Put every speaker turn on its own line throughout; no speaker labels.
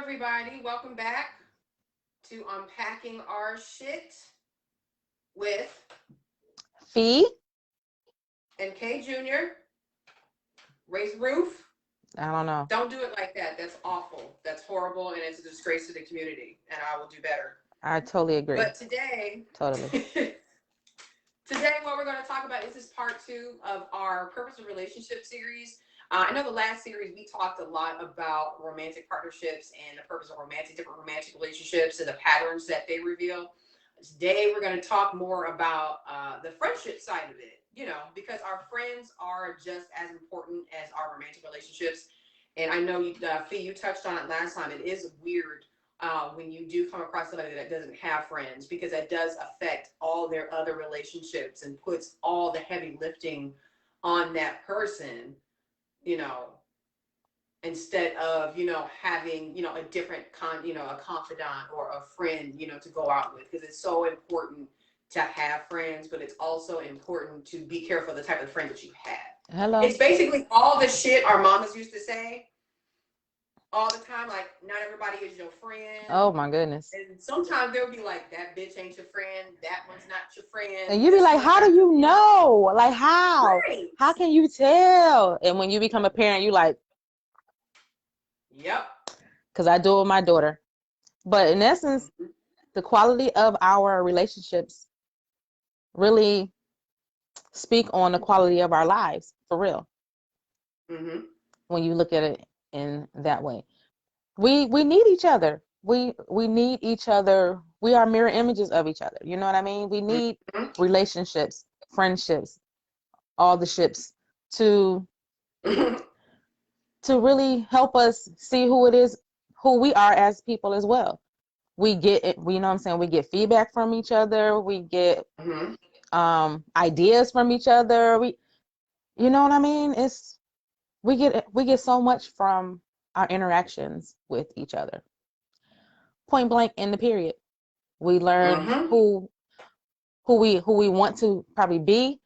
everybody. Welcome back to Unpacking Our Shit with
Fee?
and K Jr. Race Roof.
I don't know.
Don't do it like that. That's awful. That's horrible, and it's a disgrace to the community. And I will do better.
I totally agree.
But today,
Totally.
today, what we're going to talk about is part two of our Purpose of Relationship series. I know the last series we talked a lot about romantic partnerships and the purpose of different romantic relationships and the patterns that they reveal. Today, we're going to talk more about the friendship side of it, because our friends are just as important as our romantic relationships. And I know Fee, you touched on it last time. It is weird when you do come across somebody that doesn't have friends, because that does affect all their other relationships and puts all the heavy lifting on that person, you know, instead of, having, a different a confidant or a friend, to go out with, because it's so important to have friends, but it's also important to be careful of the type of friend that you have.
Hello.
It's basically all the shit our mamas used to say all the time, like, not everybody is your friend.
Oh my goodness.
And sometimes they'll be like, that bitch ain't your friend, that one's not your friend.
And you be like, how do you know? Like, how?
Right.
How can you tell? And when you become a parent, you like,
yep.
Because I do it with my daughter. But in essence, the quality of our relationships really speak on the quality of our lives, for real.
Mm-hmm.
When you look at it in that way, we need each other. We need each other. We are mirror images of each other. You know what I mean? We need relationships, friendships, all the ships to really help us see who it is, who we are as people as well. We get it, you know what I'm saying? We get feedback from each other. We get ideas from each other. You know what I mean? We get so much from our interactions with each other. Point blank in the period. We learn who we want to probably be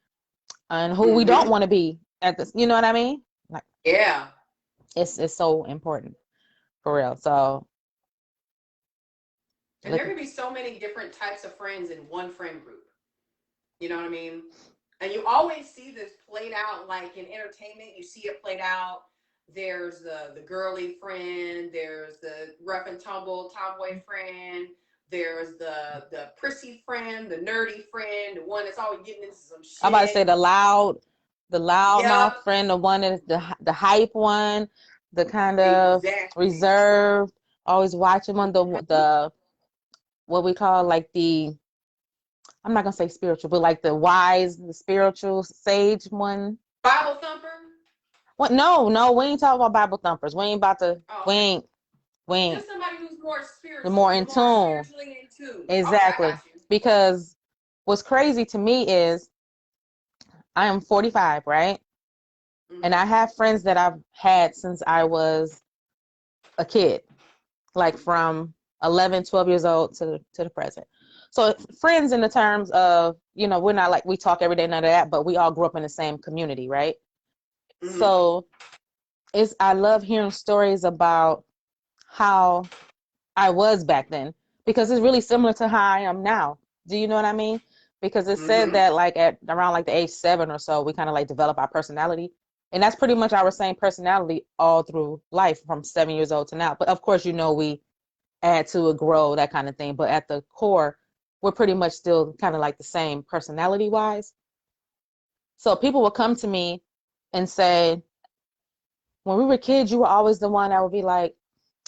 and who we don't want to be at this. You know what I mean? Like,
yeah.
It's so important, for real. So
and there can be so many different types of friends in one friend group. You know what I mean? And you always see this played out, like in entertainment, you see it played out. There's the girly friend, there's the rough and tumble tomboy friend, there's the prissy friend, the nerdy friend, the one that's always getting into some shit.
I'm about to say the loud mouth friend, the one that is the hype one, the kind of reserved, always watching one, the what we call like I'm not gonna say spiritual, but like the wise, the spiritual sage one.
Bible thumper?
What? No, we ain't talking about Bible thumpers. We ain't about to. Oh, okay. We ain't.
Just somebody who's more spiritual,
more in tune.
Spiritually in tune.
Exactly.
Okay,
because what's crazy to me is I am 45, right? And I have friends that I've had since I was a kid, like from 11, 12 years old to the present. So friends in the terms of, we're not like we talk every day, none of that, but we all grew up in the same community, right? So I love hearing stories about how I was back then, because it's really similar to how I am now. Do you know what I mean? Because it said that like at around like the age 7 or so, we kind of like develop our personality. And that's pretty much our same personality all through life from 7 years old to now. But of course, we add to it, grow, that kind of thing. But at the core, we're pretty much still kind of like the same personality wise. So people will come to me and say, when we were kids, you were always the one that would be like,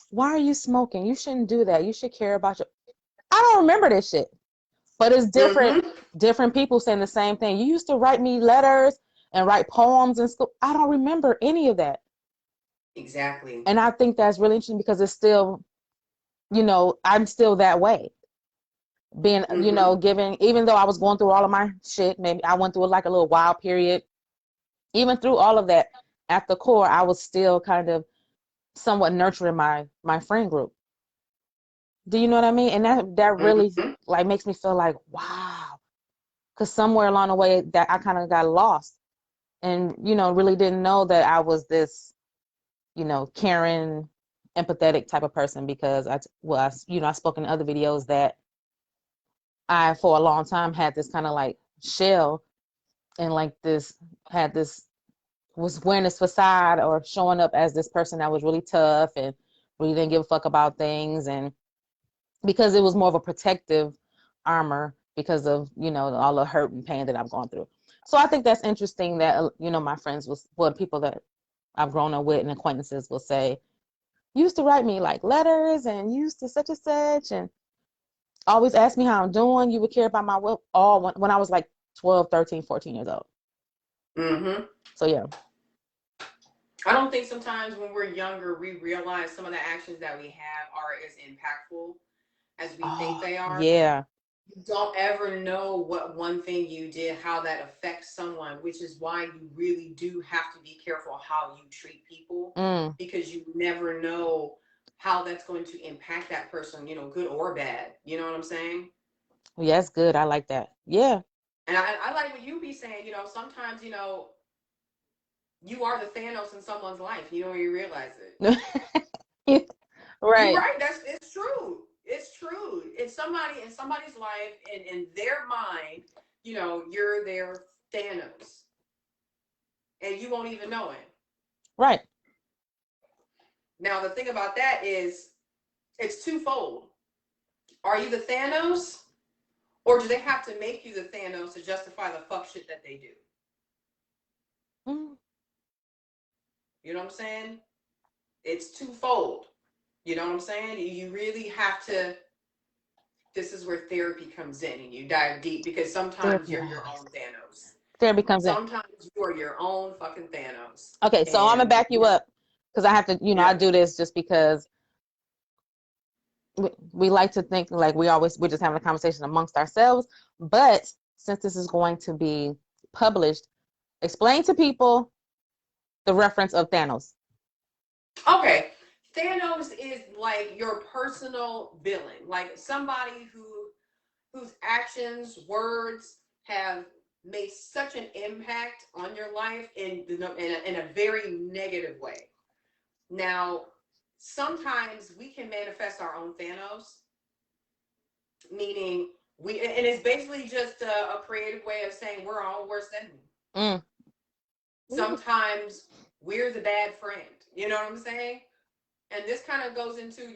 why are you smoking? You shouldn't do that. You should care about I don't remember this shit. But it's different people saying the same thing. You used to write me letters and write poems in school. I don't remember any of that.
Exactly.
And I think that's really interesting, because it's still, I'm still that way. Being, giving, even though I was going through all of my shit, maybe I went through like a little wild period. Even through all of that, at the core, I was still kind of somewhat nurturing my friend group. Do you know what I mean? And that really like makes me feel like, wow. Because somewhere along the way that I kind of got lost and, really didn't know that I was this, caring, empathetic type of person because I spoke in other videos that I, for a long time, had this kind of like shell and like was wearing this facade or showing up as this person that was really tough and really didn't give a fuck about things. And because it was more of a protective armor because of, all the hurt and pain that I've gone through. So I think that's interesting that, my friends people that I've grown up with and acquaintances will say, you used to write me like letters and you used to such and such and always ask me how I'm doing. You would care about my when I was like 12, 13, 14 years old.
Mm-hmm.
So yeah.
I don't think sometimes when we're younger, we realize some of the actions that we have are as impactful as we think they are.
Yeah.
You don't ever know what one thing you did, how that affects someone, which is why you really do have to be careful how you treat people, because you never know how that's going to impact that person, good or bad. You know what I'm saying?
Yes, good. I like that. Yeah.
And I like what you be saying, sometimes, you are the Thanos in someone's life. You don't even realize it.
Right.
You're right. It's true. It's true. It's somebody in somebody's life, and in their mind, you're their Thanos, and you won't even know it.
Right.
Now the thing about that is, it's twofold. Are you the Thanos, or do they have to make you the Thanos to justify the fuck shit that they do? You know what I'm saying? It's twofold. You know what I'm saying? You really have to. This is where therapy comes in, and you dive deep, because sometimes you're your own Thanos.
Therapy comes in.
Sometimes you are your own fucking Thanos.
Okay, so I'm gonna back you up because I have to, I do this just because we like to think like we're just having a conversation amongst ourselves. But since this is going to be published, explain to people the reference of Thanos.
Okay. Thanos is like your personal villain, like somebody whose actions, words have made such an impact on your life in a very negative way. Now, sometimes we can manifest our own Thanos, meaning and it's basically just a creative way of saying we're all worse than Sometimes we're the bad friend. You know what I'm saying? And this kind of goes into,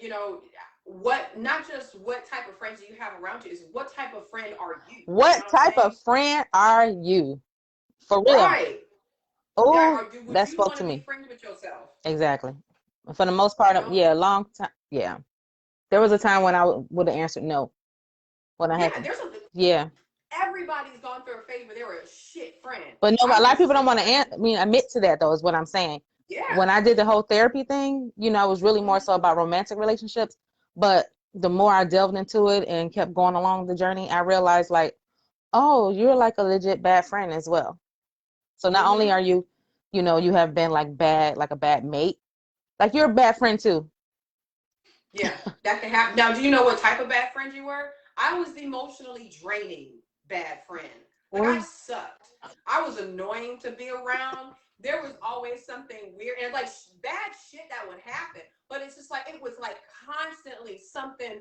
not just what type of friends you have around you, is what type of friend are you?
What type of friend are you? For real.
Right.
Oh, that
you
spoke
want
to me.
Be friends with yourself?
Exactly. For the most part, long time. Yeah. There was a time when I would have answered no. When I had
everybody's gone through a phase where they were a shit friend.
But no, a lot of people don't want to admit to that, though, is what I'm saying.
Yeah.
When I did the whole therapy thing, it was really more so about romantic relationships. But the more I delved into it and kept going along the journey, I realized like, oh, you're like a legit bad friend as well. So not only are you, you have been like a bad mate, like you're a bad friend too.
Yeah, that can happen. Now, do you know what type of bad friend you were? I was the emotionally draining bad friend. Like, I sucked. I was annoying to be around. There was always something weird and like bad shit that would happen. But it's just like, it was like constantly something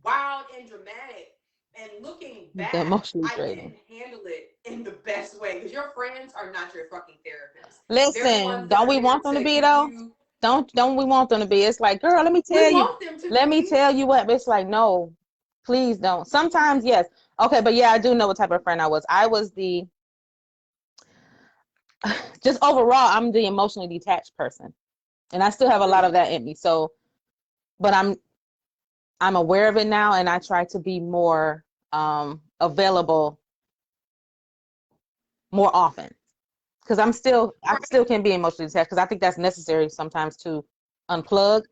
wild and dramatic. And looking back, I didn't handle it in the best way, because your friends are not your fucking therapists.
Listen, don't we want them to be though? Don't we want them to be? It's like, girl, let me tell you what. It's like, no, please don't. Sometimes, yes. Okay, but yeah, I do know what type of friend I was. I was just overall, I'm the emotionally detached person. And I still have a lot of that in me. So, but I'm aware of it now, and I try to be more available more often. Because I still can be emotionally detached, because I think that's necessary sometimes to unplug.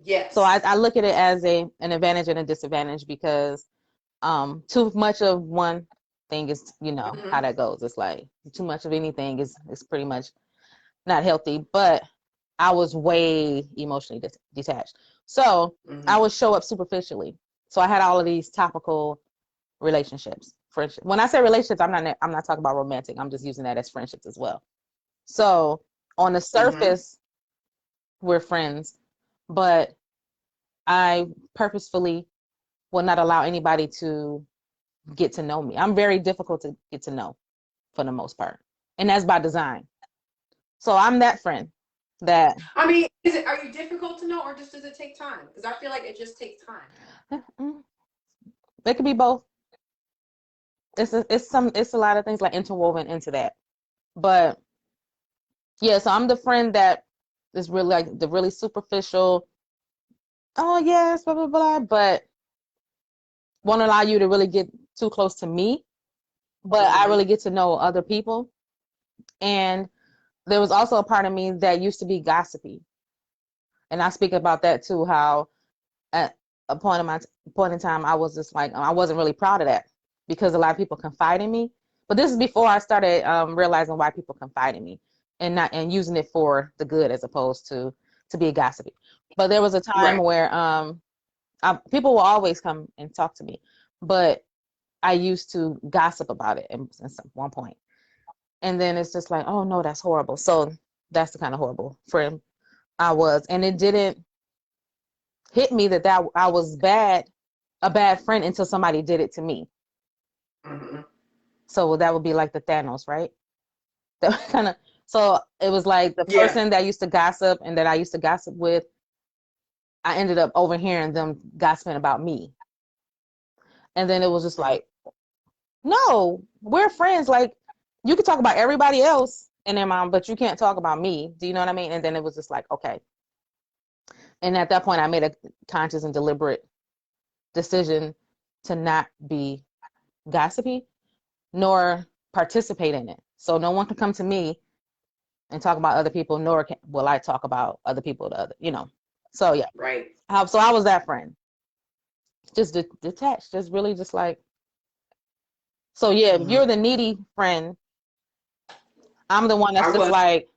Yes.
So I look at it as an advantage and a disadvantage, because too much of one thing is, how that goes. It's like too much of anything is pretty much not healthy. But I was way emotionally detached. So I would show up superficially. So I had all of these topical relationships, friendship. When I say relationships, I'm not talking about romantic. I'm just using that as friendships as well. So on the surface, we're friends, but I purposefully will not allow anybody to get to know me. I'm very difficult to get to know for the most part. And that's by design. So I'm that friend that
I mean, are you difficult to know, or just does it take time? Because I feel like it just takes time.
it could be both. It's a lot of things like interwoven into that. But yeah, so I'm the friend that is really like the really superficial, oh yes, blah blah blah, but won't allow you to really get too close to me. But I
Mm-hmm.
really get to know other people. And there was also a part of me that used to be gossipy. And I speak about that too, how at a point in time I was just like I wasn't really proud of that because a lot of people confide in me. But this is before I started realizing why people confide in me and using it for the good as opposed to be a gossipy. But there was a time
Right.
where people will always come and talk to me, but I used to gossip about it at one point. And then it's just like, oh no, that's horrible. So that's the kind of horrible friend I was. And it didn't hit me that I was a bad friend until somebody did it to me.
Mm-hmm.
So that would be like the Thanos, right? That kind of. So it was like the
Yeah.
person that used to gossip and that I used to gossip with. I ended up overhearing them gossiping about me, and then it was just
Mm-hmm.
like, no, we're friends. Like you could talk about everybody else and their mom, but you can't talk about me. Do you know what I mean? And then it was just like, okay. And at that point, I made a conscious and deliberate decision to not be gossipy nor participate in it. So no one can come to me and talk about other people, nor will I talk about other people to other. So yeah.
Right.
So I was that friend, just detached, just really just like. So yeah, if
Mm-hmm.
you're the needy friend, I'm the one that's
I
just
was.
like,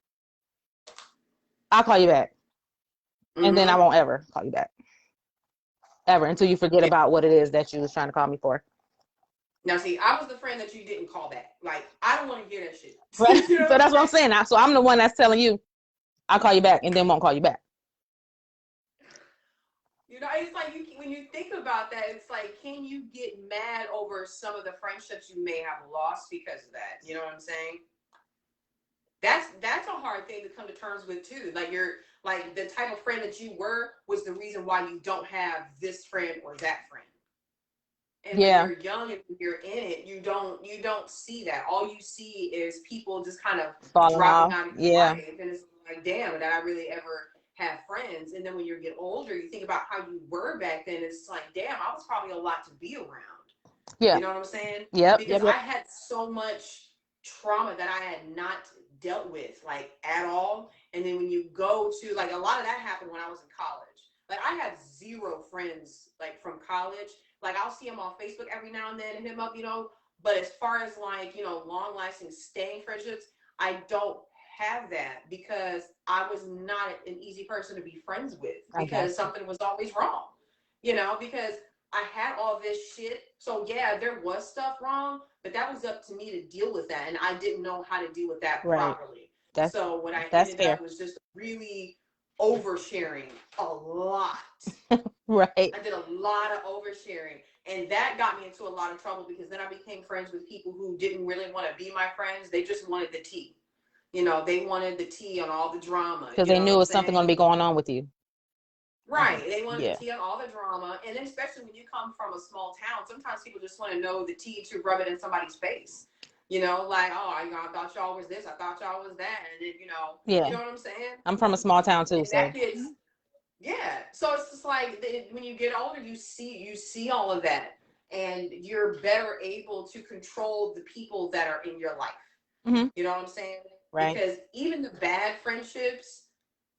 I'll call you back, and then I
Mm-hmm.
won't ever call you back ever until you forget
Yeah.
about what it is that you was trying to call me for.
Now, see, I was the friend that you didn't call back. Like, I don't want to hear that shit.
Right.
You know
So
what I'm
that's what I'm
saying?
saying. So I'm the one that's telling you I'll call you back, and then won't call you back.
You know, it's like when you think about that, it's like, can you get mad over some of the friendships you may have lost because of that? You know what I'm saying? That's a hard thing to come to terms with too. Like you're like the type of friend that you were was the reason why you don't have this friend or that friend. And when
Yeah,
you're young and you're in it, you don't see that. All you see is people just kind of
falling
dropping
off.
out of your
Yeah,
life, and it's like, damn, did I really ever have friends? And then when you get older, you think about how you were back then. It's like, damn, I was probably a lot to be around.
yeah,
You know what I'm saying?
yep,
Because
yep,
I
yep.
had so much trauma that I had not dealt with, like at all. And then when you go to like a lot of that happened when I was in college. Like I had zero friends like from college. Like I'll see them on Facebook every now and then and hit them up. But as far as like, long lasting staying friendships, I don't have that because I was not an easy person to be friends with
I got
because
you.
something was always wrong. Because I had all this shit. So yeah, there was stuff wrong, but that was up to me to deal with that. And I didn't know how to deal with that
Right.
properly.
That's
So what I
that's
ended
fair.
up was just really oversharing a lot.
Right.
I did a lot of oversharing. And that got me into a lot of trouble because then I became friends with people who didn't really want to be my friends. They just wanted the tea. They wanted the tea on all the drama.
Because
You
they
know what
knew it
I'm
was something going
saying?
to be going on with you.
Right. They wanted the
Yeah.
tea on all the drama. And then especially when you come from a small town, sometimes people just want to know the tea to rub it in somebody's face. Like, oh, I thought y'all was this, I thought y'all was that. And then, you
Yeah.
know what I'm saying?
I'm from a small town too,
And that
so
gets, yeah. So it's just like when you get older, you see all of that. And you're better able to control the people that are in your life.
hmm
You know what I'm saying?
right.
Because even the bad friendships,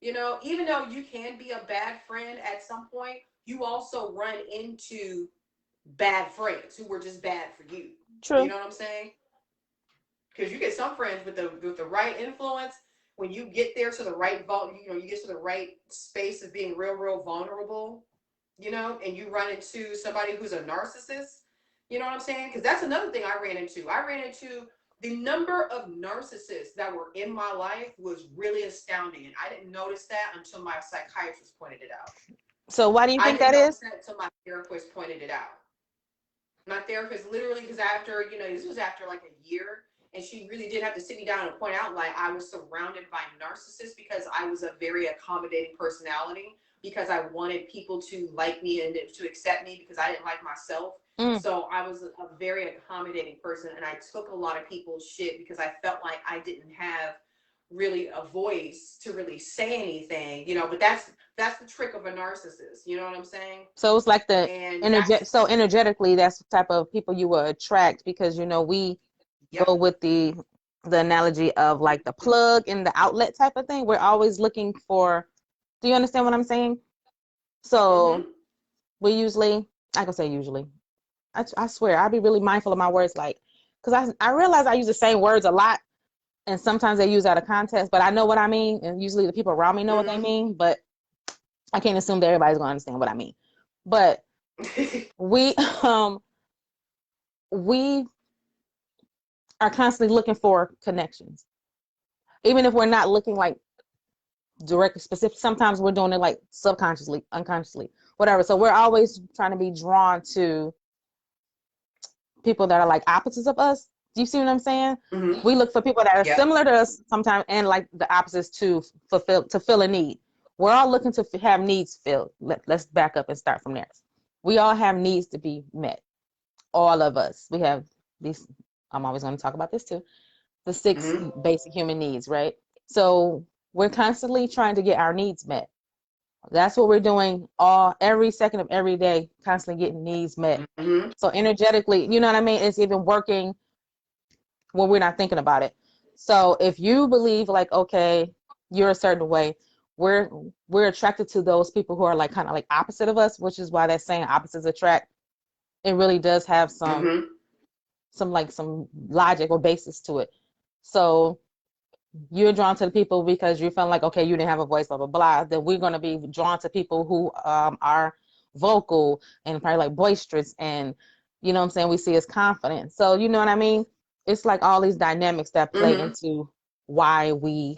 even though you can be a bad friend at some point, you also run into bad friends who were just bad for you. You
True.
know what I'm saying? Because you get some friends with the right influence. When you get there to the right you get to the right space of being real, real vulnerable. And you run into somebody who's a narcissist. You know what I'm saying? Because that's another thing I ran into. I ran into The number of narcissists that were in my life was really astounding, and I didn't notice that until my psychiatrist pointed it out.
So why do you
I
think
didn't
that
notice
is?
that until my therapist pointed it out. My therapist literally, because after, this was after like a year, and she really did have to sit me down and point out, like, I was surrounded by narcissists because I was a very accommodating personality, because I wanted people to like me and to accept me because I didn't like myself.
Mm.
So I was a very accommodating person, and I took a lot of people's shit because I felt like I didn't have really a voice to really say anything, but that's the trick of a narcissist, you know what I'm saying?
So it's like the
And that's,
so energetically, that's the type of people you will attract because we
yep.
go with the analogy of like the plug and the outlet type of thing. We're always looking for. Do you understand what I'm saying? So
Mm-hmm.
we usually, I can say usually. I swear, I'll be really mindful of my words, like, because I realize I use the same words a lot, and sometimes they use out of context, but I know what I mean, and usually the people around me know what they
Mm-hmm.
mean, but I can't assume that everybody's gonna understand what I mean. But we we are constantly looking for connections, even if we're not looking like direct specific. Sometimes we're doing it like subconsciously, unconsciously, whatever. So we're always trying to be drawn to people that are like opposites of us. Do you see what I'm saying?
Mm-hmm.
We look for people that are
Yep.
similar to us sometimes, and like the opposites to fill a need. We're all looking to have needs filled. Let's back up and start from there. We all have needs to be met. All of us. We have these. I'm always going to talk about this too. The 6
Mm-hmm.
basic human needs, right? So we're constantly trying to get our needs met. That's what we're doing every second of every day, constantly getting needs met.
Mm-hmm.
So energetically, you know what I mean? It's even working when we're not thinking about it. So if you believe like, okay, you're a certain way, we're we're attracted to those people who are like kind of like opposite of us, which is why that saying opposites attract. It really does have
Mm-hmm.
some logic or basis to it. So you're drawn to the people because you feel like, okay, you didn't have a voice, blah blah blah. Then we're going to be drawn to people who are vocal and probably like boisterous, and you know what I'm saying, we see as confident. So you know what I mean? It's like all these dynamics that play
Mm-hmm.
into why we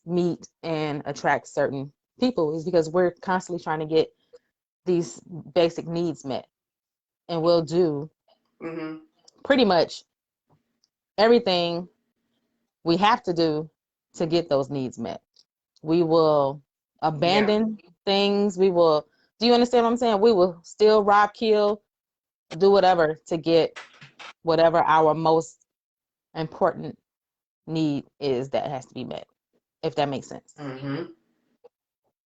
meet and attract certain people, is because we're constantly trying to get these basic needs met, and we'll do
Mm-hmm.
pretty much everything we have to do to get those needs met. We will
Yeah.
abandon things. We will, do you understand what I'm saying? We will still rob, kill, do whatever to get whatever our most important need is that has to be met, if that makes sense.
Mm-hmm.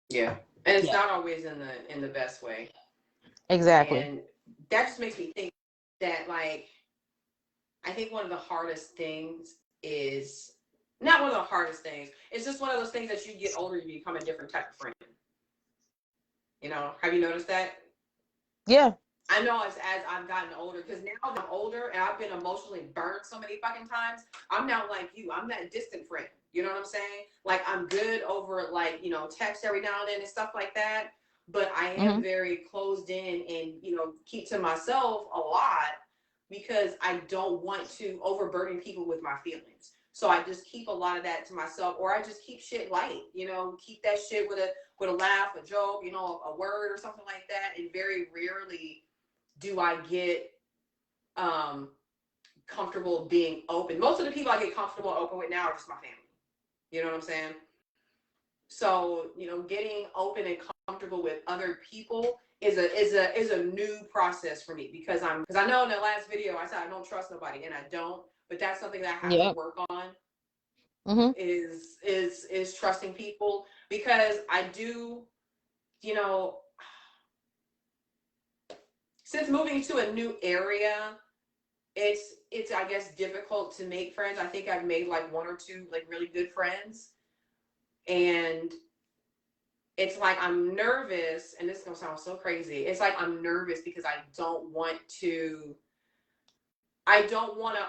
Yeah. And it's
Yeah,
not always in the best way.
exactly.
And that just makes me think that, like, I think one of the hardest things is not one of the hardest things. It's just one of those things that you get older, you become a different type of friend. Have you noticed that?
Yeah.
I know as I've gotten older, because now that I'm older and I've been emotionally burned so many fucking times, I'm now like you. I'm that distant friend. You know what I'm saying? Like, I'm good over, like, text every now and then and stuff like that. But I
Mm-hmm.
am very closed in and, keep to myself a lot because I don't want to overburden people with my feelings. So I just keep a lot of that to myself, or I just keep shit light, keep that shit with a laugh, a joke, a word or something like that. And very rarely do I get um, comfortable being open. Most of the people I get comfortable and open with now are just my family. You know what I'm saying? So, getting open and comfortable with other people is a new process for me, because I know in the last video I said I don't trust nobody, and I don't, but that's something that I have to
Yep.
work on,
Mm-hmm.
is trusting people, because I do, you know, since moving to a new area, it's I guess difficult to make friends. I think I've made like one or two like really good friends, and it's like I'm nervous, and this is gonna sound so crazy. It's like I'm nervous because I don't want to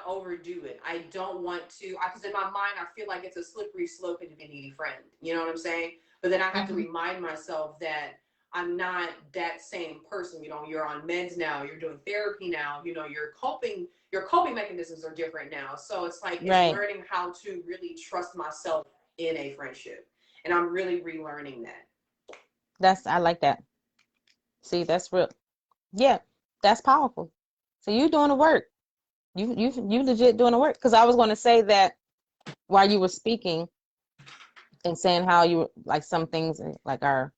overdo it. I don't want to, because in my mind I feel like it's a slippery slope into being a needy friend. You know what I'm saying? But then I have to
Mm-hmm.
remind myself that I'm not that same person. You know, you're on meds now, you're doing therapy now, you know, your coping mechanisms are different now. So it's like it's
Right.
learning how to really trust myself in a friendship. And I'm really relearning that.
I like that. See, that's real. Yeah, that's powerful. So you doing the work. You legit doing the work. Because I was going to say that while you were speaking and saying how you like some things like are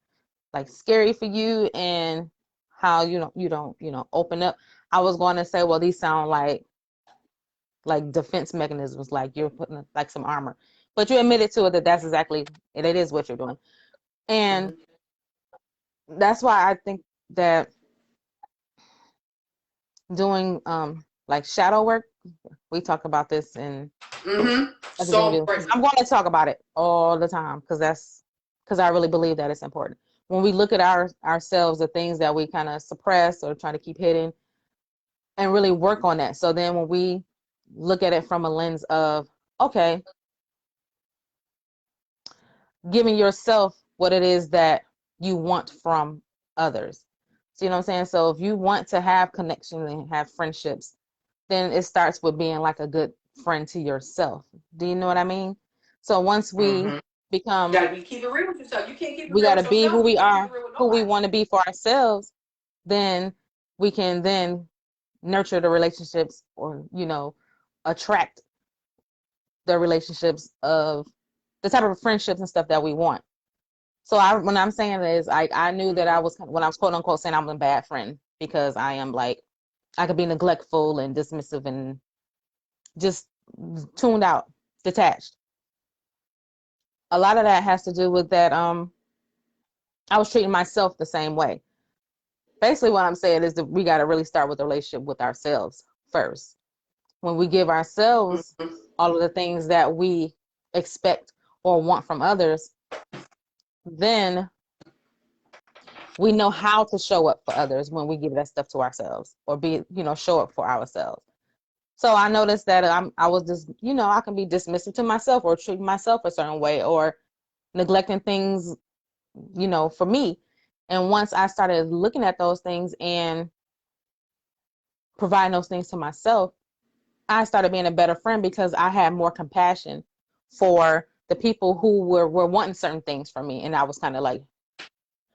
like scary for you and how you don't open up. I was going to say, well, these sound like defense mechanisms, like you're putting like some armor. But you admitted to it that that's exactly it is what you're doing. And
Mm-hmm.
that's why I think that doing like shadow work, we talk about this in
Mm-hmm.
other
So
interviews.
important.
I'm going to talk about it all the time because I really believe that it's important. When we look at ourselves, the things that we kind of suppress or try to keep hidden, and really work on that. So then when we look at it from a lens of, okay, giving yourself what it is that you want from others. So you know what I'm saying? So if you want to have connection and have friendships, then it starts with being like a good friend to yourself. Do you know what I mean? So once we
Mm-hmm.
become,
Gotta be keep it real with yourself. You can't keep it
we
real
got to
with
be who
yourself. You
we
can't keep
are,
it real with
who we
nobody.
want to be for ourselves, then we can then nurture the relationships or, attract the relationships of the type of friendships and stuff that we want. So when I'm saying this, I knew that
Mm-hmm.
when I was quote unquote saying I'm a bad friend because I am like, I could be neglectful and dismissive and just tuned out, detached. A lot of that has to do with that. I was treating myself the same way. Basically, what I'm saying is that we got to really start with the relationship with ourselves first. When we give ourselves
Mm-hmm.
all of the things that we expect or want from others, then we know how to show up for others when we give that stuff to ourselves or show up for ourselves. So I noticed that I was just, I can be dismissive to myself or treating myself a certain way or neglecting things, for me. And once I started looking at those things and providing those things to myself, I started being a better friend because I had more compassion for the people who were wanting certain things from me. And I was kind of like,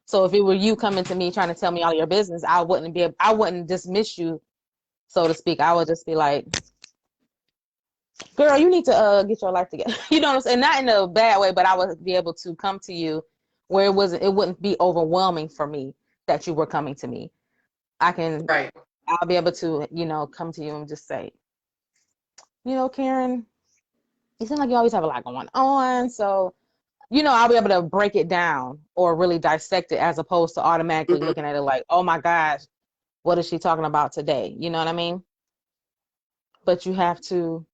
so if it were you coming to me trying to tell me all your business, I wouldn't dismiss you, so to speak. I would just be like, girl, you need to get your life together. You know what I'm saying? Not in a bad way, but I would be able to come to you where it wouldn't be overwhelming for me that you were coming to me.
Right.
I'll be able to, come to you and just say, Karen, you seem like you always have a lot going on. So, I'll be able to break it down or really dissect it as opposed to automatically
Mm-hmm.
looking at it like, oh my gosh, what is she talking about today? You know what I mean? But you have to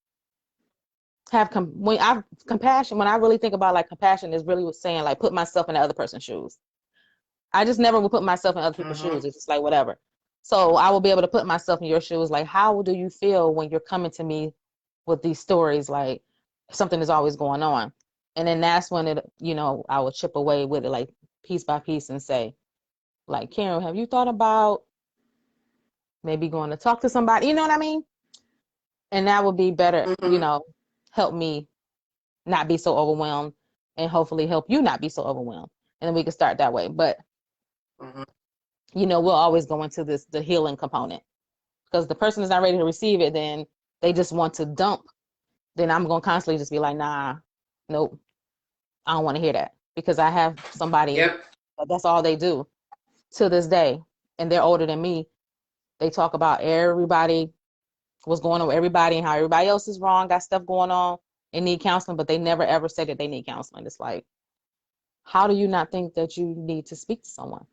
compassion. When I really think about like compassion is really saying like put myself in the other person's shoes. I just never would put myself in other people's
Mm-hmm.
shoes. It's just like whatever. So I will be able to put myself in your shoes. Like, how do you feel when you're coming to me with these stories? Like something is always going on. And then that's when I would chip away with it like piece by piece and say, like, Karen, have you thought about maybe going to talk to somebody? You know what I mean? And that would be better,
Mm-hmm.
help me not be so overwhelmed and hopefully help you not be so overwhelmed. And then we can start that way. But,
Mm-hmm.
we'll always go into the healing component because the person is not ready to receive it, then they just want to dump. Then I'm going to constantly just be like, nah, nope, I don't want to hear that because I have somebody
Yep.
that's all they do to this day. And they're older than me. They talk about everybody, what's going on with everybody and how everybody else is wrong, got stuff going on and need counseling, but they never ever say that they need counseling. It's like, how do you not think that you need to speak to someone?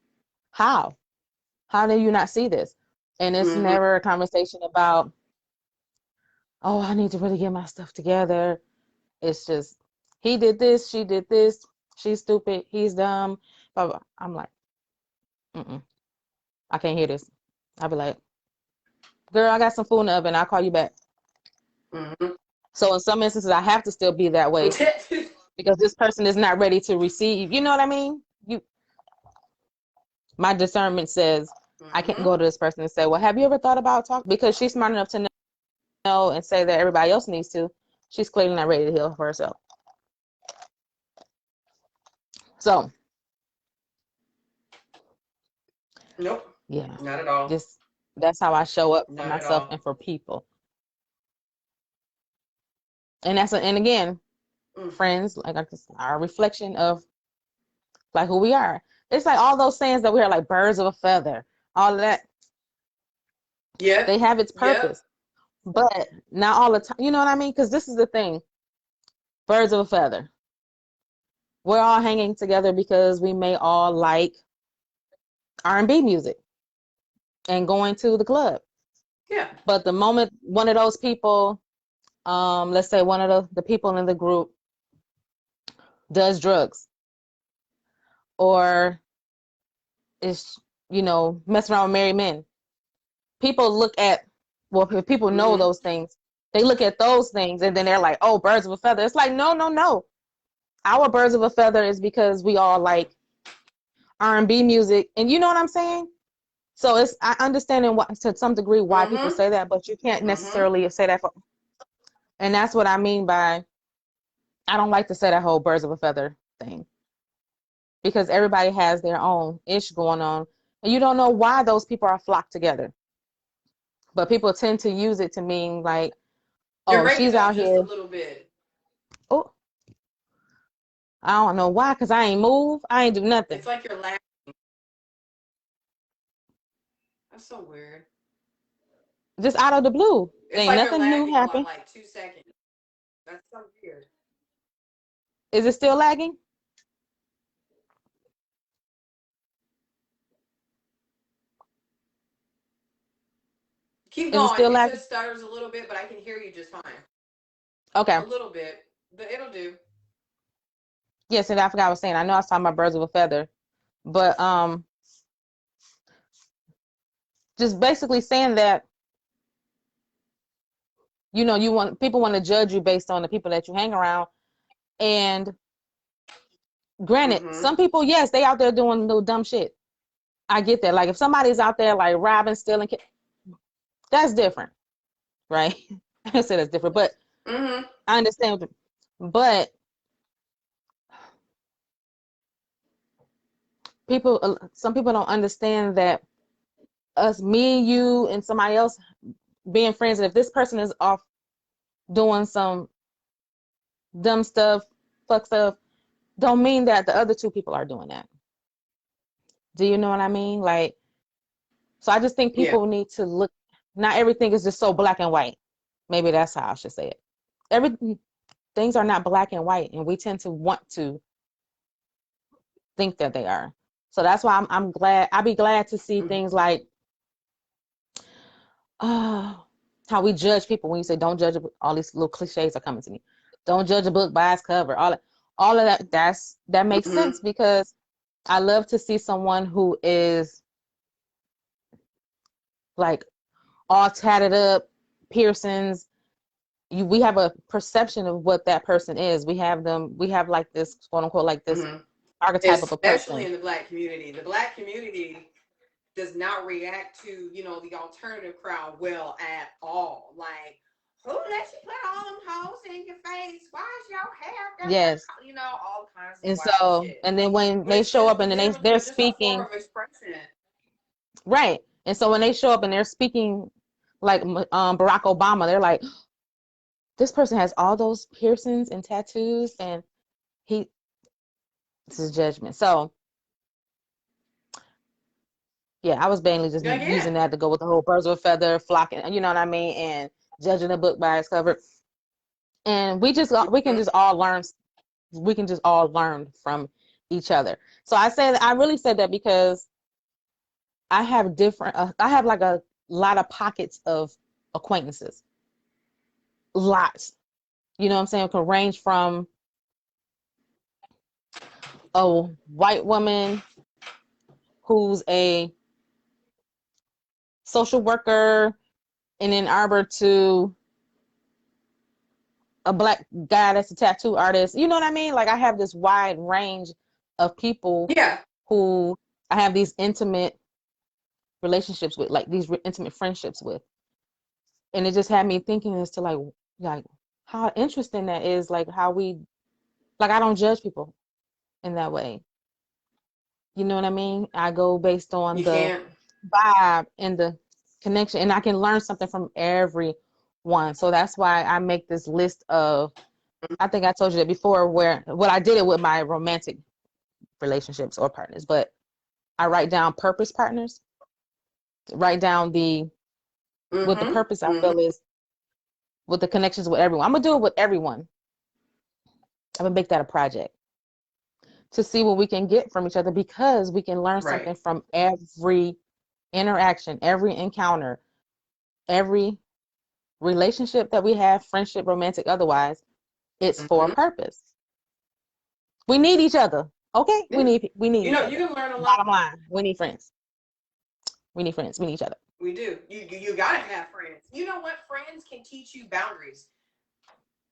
How? How do you not see this? And it's
Mm-hmm.
never a conversation about, oh, I need to really get my stuff together. It's just, he did this, she did this, she's stupid, he's dumb. But I'm like, mm-mm, I can't hear this. I'll be like, girl, I got some food in the oven. I'll call you back.
Mm-hmm.
So in some instances, I have to still be that way because this person is not ready to receive. You know what I mean? My discernment says I can't go to this person and say, well, have you ever thought about talking? Because she's smart enough to know and say that everybody else needs to. She's clearly not ready to heal for herself. So,
nope.
Yeah.
Not at all.
Just that's how I show up for
Not at
myself
all.
and for people. And and again, friends, like our reflection of like who we are. It's like all those sayings that we are like birds of a feather, all of that.
Yeah.
They have its
Yep.
purpose, but not all the time. You know what I mean? Because this is the thing. Birds of a feather. We're all hanging together because we may all like R&B music and going to the club.
Yeah.
But the moment one of those people, let's say one of the people in the group does drugs or is, messing around with married men, people look at, well, if people know those things, they look at those things and then they're like, oh, birds of a feather. It's like, no, no, no. Our birds of a feather is because we all like R&B music. And you know what I'm saying? So I understand to some degree why people say that, but you can't necessarily say that and that's what I mean by, I don't like to say that whole birds of a feather thing because everybody has their own ish going on and you don't know why those people are flocked together. But people tend to use it to mean like,
You're
oh,
breaking
she's
up
out
just a
here.
little bit.
Oh, I don't know why, because I ain't move. I ain't do nothing.
It's like you're laughing. That's so weird.
Just out of the blue.
It's
Ain't
like you're
nothing new
lagging
happened.
like 2 seconds. That's so weird.
Is it still lagging?
Keep
Is it
going.
still
It
lagging?
just stutters a little bit, but I can hear you just fine.
Okay.
A little bit, but it'll do.
Yes, and I forgot what I was saying. I know I was talking about birds of a feather, but just basically saying that, people want to judge you based on the people that you hang around. And granted, some people, yes, they out there doing no dumb shit. I get that. Like if somebody's out there like robbing, stealing, that's different, right? I say that's different, but I understand. But some people don't understand that me, you, and somebody else being friends, and if this person is off doing some dumb stuff, fuck stuff, don't mean that the other two people are doing that. Do you know what I mean? Like, so I just think people need to look. Not everything is just so black and white. Maybe that's how I should say it. Things are not black and white, and we tend to want to think that they are. So that's why I'm glad. I'd be glad to see things like, how we judge people. When you say don't judge a book, all these little cliches are coming to me. Don't judge a book by its cover. All of that. That makes sense because I love to see someone who is like all tatted up, piercings. We have a perception of what that person is. We have like this quote unquote like this archetype of a
Especially
person.
in the Black community. The Black community does not react to, the alternative crowd well at all. Like, who let you put all them holes in your face? Why is your hair
Yes.
all kinds of
And
wild
so,
shit.
and then when
But
they
it's
show
just
up and then
legitimately
they're
just a form
speaking,
of expression.
right? And so when they show up and they're speaking like Barack Obama, they're like, this person has all those piercings and tattoos, and this is judgment. So yeah, I was mainly just using that to go with the whole birds of a feather flocking, you know what I mean, and judging a book by its cover. And we can just all learn. We can just all learn from each other. So I really said that because I have I have like a lot of pockets of acquaintances, lots. You know what I'm saying? It can range from a white woman who's a social worker in Ann Arbor to a black guy that's a tattoo artist. You know what I mean? Like I have this wide range of people who I have these intimate relationships with, like these intimate friendships with. And it just had me thinking as to like how interesting that is, like how we, like I don't judge people in that way. You know what I mean? I go based on
You
the
can't.
vibe and the connection, and I can learn something from everyone. So that's why I make this list of, I think I told you that before, where what I did it with my romantic relationships or partners, but I write down purpose partners, write down the what the purpose I feel is with the connections with everyone. I'm gonna do it with everyone. I'm gonna make that a project to see what we can get from each other, because we can learn
Right.
something from every interaction, every encounter, every relationship that we have, friendship, romantic, otherwise. It's for a purpose. We need each other. Okay?
Yeah.
We need
You
each
know, you
other.
can learn a lot.
Bottom line, we need friends. We need friends. We need each other.
We do. You gotta have friends. You know what? Friends can teach you boundaries,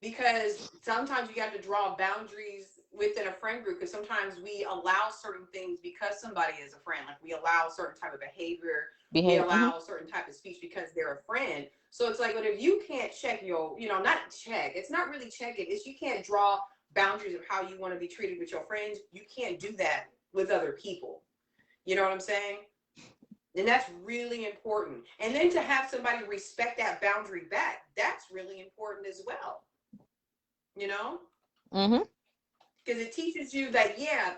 because sometimes you have to draw boundaries within a friend group, because sometimes we allow certain things because somebody is a friend. Like we allow certain type of behavior, we allow certain type of speech because they're a friend. So it's like, but if you can't check your, not check, it's not really checking, it's you can't draw boundaries of how you want to be treated with your friends. You can't do that with other people. You know what I'm saying? And that's really important. And then to have somebody respect that boundary back, that's really important as well. You know? Because it teaches you that, yeah,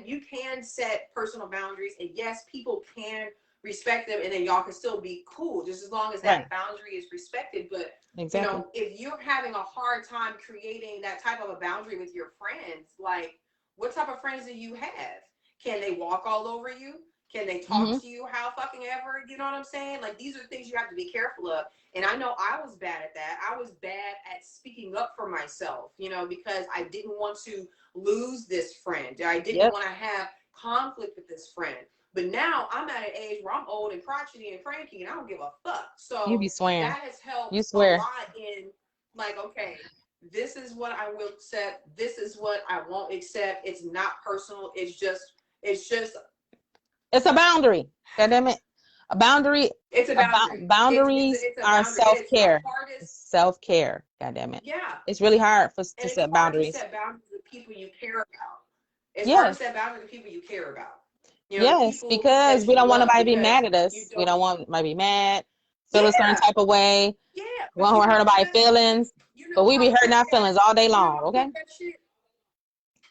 you can set personal boundaries, and yes, people can respect them, and then y'all can still be cool just as long as that boundary is respected. But
Exactly.
if you're having a hard time creating that type of a boundary with your friends, like what type of friends do you have? Can they walk all over you? Can they talk to you how fucking ever? You know what I'm saying? Like, these are things you have to be careful of. And I know I was bad at that. I was bad at speaking up for myself, because I didn't want to lose this friend. I didn't want to have conflict with this friend. But now I'm at an age where I'm old and crotchety and cranky, and I don't give a fuck.
You
So
be swearing.
that has helped
You
a
swear.
lot in, like, okay, this is what I will accept. This is what I won't accept. It's not personal. It's just
it's a boundary. God damn it. A boundary.
It's a boundary.
Boundaries
It's a
are
boundary. It is the
self-care.
hardest.
Self-care. God damn it.
Yeah.
It's really hard to
And it's
set
hard to
boundaries.
set boundaries with people you care about. It's hard
Yes.
to set boundaries with people you care about.
Yes,
people
because
that
we
you
don't want
love,
nobody to be
because
mad at us.
you
We
don't.
don't want nobody to be mad, feel a certain type of way.
Yeah,
We don't want to hurt nobody's feelings. But we be hurting
quick
our feelings all day long,
how
okay?
quick that shit.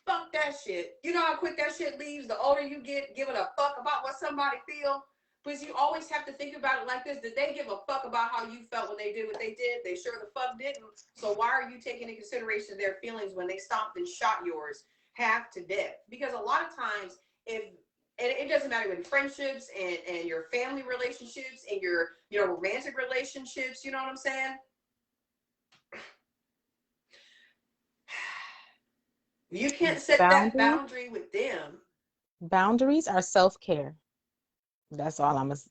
Fuck that shit. You know how quick that shit leaves? The older you get, giving a fuck about what somebody feel. Because you always have to think about it like this. Did they give a fuck about how you felt when they did what they did? They sure the fuck didn't. So why are you taking into consideration their feelings when they stomped and shot yours half to death? Because a lot of times, and it doesn't matter in friendships and your family relationships and your romantic relationships, you know what I'm saying? You can't set that boundary with them.
Boundaries are self-care. That's all I'm gonna say.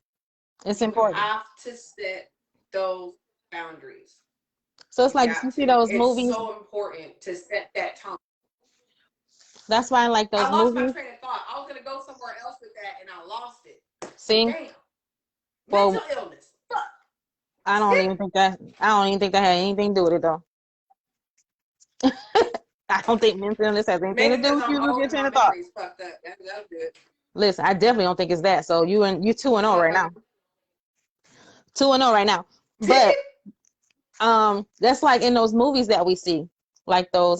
It's
You
important.
have to set those boundaries.
So it's like, you see those
It's
movies.
so important to set that tone.
That's why I like those
I lost
movies.
my train of thought. I was gonna go somewhere else with that, and I lost it.
See?
Damn. Mental illness. Fuck.
I don't even think that had anything to do with it, though. I don't think mental illness has anything to do with you losing your train of thought.
Fucked up. That's good.
Listen, I definitely don't think it's that. So you 2-0 right now. 2-0 right now. But that's like in those movies that we see, like those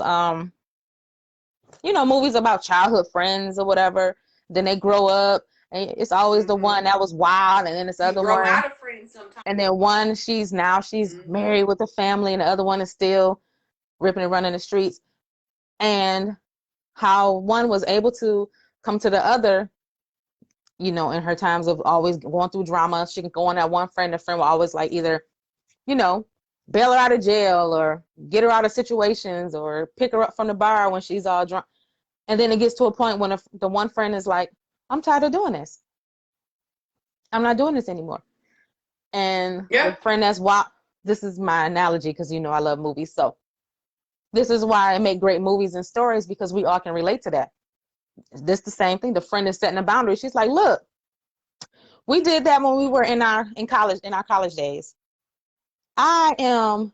movies about childhood friends or whatever. Then they grow up, and it's always the one that was wild, and then this other one.
Out of friends sometimes.
And then one, she's married with a family, and the other one is still ripping and running the streets. And how one was able to come to the other, in her times of always going through drama. She can go on that one friend. The friend will always like either, bail her out of jail or get her out of situations or pick her up from the bar when she's all drunk. And then it gets to a point when the one friend is like, I'm tired of doing this. I'm not doing this anymore. And the friend that's wild, this is my analogy because I love movies. So this is why I make great movies and stories, because we all can relate to that. This the same thing. The friend is setting a boundary. She's like, look, we did that when we were in our college days. I am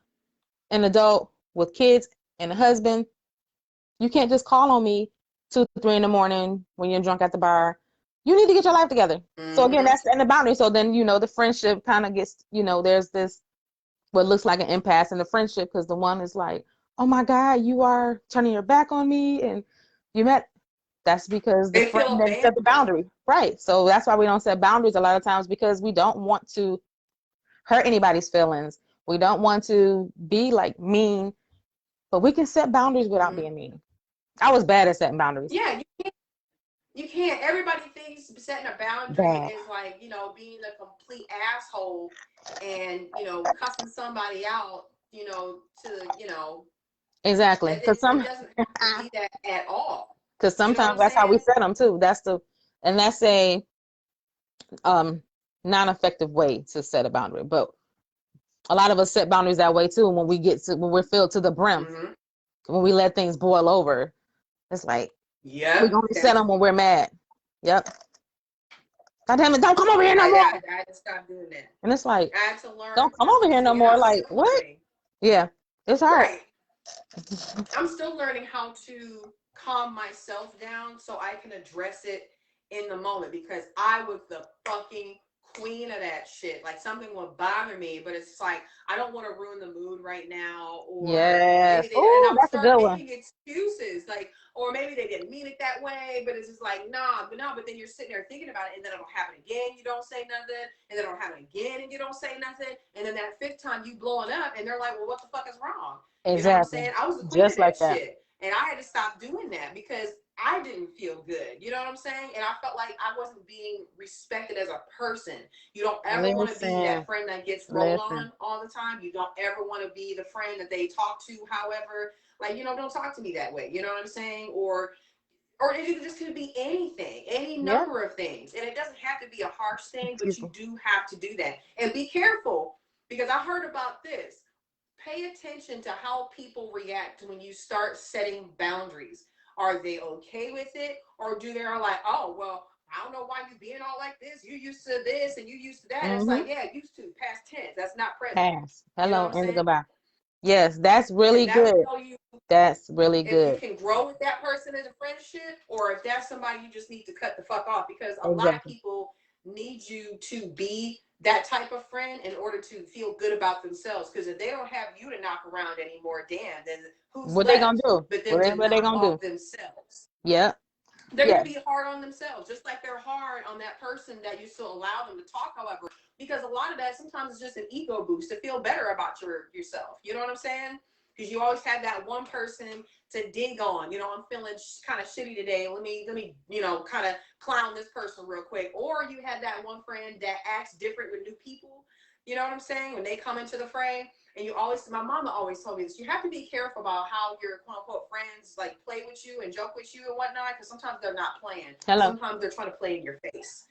an adult with kids and a husband. You can't just call on me 2, 3 in the morning when you're drunk at the bar. You need to get your life together. So again, that's setting the boundary. So then, the friendship kind of gets, there's this, what looks like an impasse in the friendship, because the one is like, oh my God, you are turning your back on me. And you met, that's because the
They
friend
feel
didn't set the
abandoned.
boundary. Right. So that's why we don't set boundaries a lot of times, because we don't want to hurt anybody's feelings. We don't want to be like mean, but we can set boundaries without being mean. I was bad at setting boundaries.
Yeah, you can't. Everybody thinks setting a boundary
Bad.
is like, being a complete asshole and, cussing somebody out,
Exactly.
it, it doesn't have to be that at all.
Because
You know what
sometimes
I'm
that's how we
saying?
set them too. That's a non-effective way to set a boundary. But a lot of us set boundaries that way too. When we're filled to the brim, when we let things boil over, it's like, we're going to set them when we're mad. Yep. God damn it, don't come over here no more.
I had to stop doing that.
And it's like,
I had to learn.
don't come over here no more. Like, what? Yeah, it's hard.
Right. I'm still learning how to calm myself down so I can address it in the moment, because I was the fucking queen of that shit. Like, something would bother me, but it's like, I don't want to ruin the mood right now, or
yes.
and I would
That's a
start
good
making
one.
excuses, like, or maybe they didn't mean it that way, but it's just like, nah, but no, but then you're sitting there thinking about it, and then it'll happen again, you don't say nothing, and then it'll happen again, and you don't say nothing, and then that fifth time you blowing up, and they're like, well, what the fuck is wrong?
Exactly.
You know what I'm saying? I was the queen
Just
of that
like that.
shit. And I had to stop doing that because I didn't feel good. You know what I'm saying? And I felt like I wasn't being respected as a person. You don't ever want to be that friend that gets rolled on all the time. You don't ever want to be the friend that they talk to, however. Like, don't talk to me that way. You know what I'm saying? Or it just could be anything, any number of things. And it doesn't have to be a harsh thing, but you do have to do that. And be careful, because I heard about this. Pay attention to how people react when you start setting boundaries. Are they okay with it? Or do they like, oh, well, I don't know why you being all like this. You used to this and you used to that. It's like, yeah, used to, past tense. That's not present.
Past. Hello,
you know what I'm
and
saying?
Goodbye. Yes, that's really good. That's really good.
If you can grow with that person in a friendship, or if that's somebody you just need to cut the fuck off, because a lot of people need you to be that type of friend in order to feel good about themselves. Because if they don't have you to knock around anymore, damn, then who's
what
left?
They gonna do?
But then
What they gonna do?
Themselves.
Yeah.
They're going to be hard on themselves, just like they're hard on that person that you still allow them to talk, however, because a lot of that sometimes is just an ego boost to feel better about yourself. You know what I'm saying? Because you always have that one person to dig on. I'm feeling kind of shitty today. Let me, kind of clown this person real quick. Or you have that one friend that acts different with new people. You know what I'm saying? When they come into the fray. And my mama always told me this, you have to be careful about how your quote unquote friends like play with you and joke with you and whatnot, because sometimes they're not playing. Sometimes they're trying to play in your face.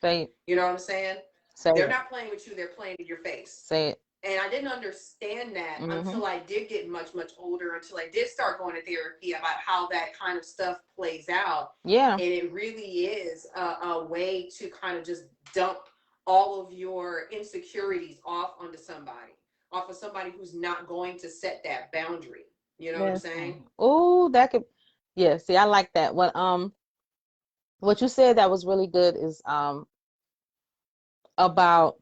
You know what I'm saying? They're not playing with you, they're playing in your face. And I didn't understand that until I did get much, much older, until I did start going to therapy about how that kind of stuff plays out. Yeah. And it really is a way to kind of just dump all of your insecurities off onto somebody. Off of somebody who's not going to set that boundary. You know what I'm saying?
Oh, that could, yeah. See, I like that. What you said that was really good is about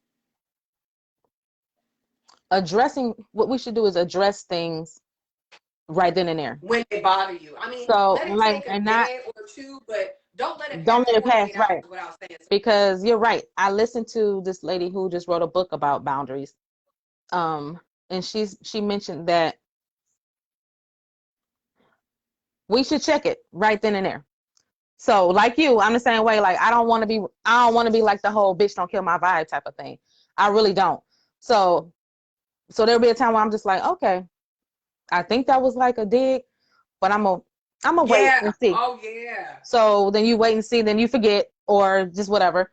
addressing. What we should do is address things right then and there
when they bother you. I mean,
so
let it take a day or two, but don't let it pass
right?
Without saying something.
Because you're right. I listened to this lady who just wrote a book about boundaries. And she mentioned that we should check it right then and there. So like you, I'm the same way. Like I don't want to be like the whole bitch don't kill my vibe type of thing. I really don't. So there'll be a time where I'm just like, okay, I think that was like a dig, but I'm gonna wait and see.
Oh yeah.
So then you wait and see, then you forget or just whatever.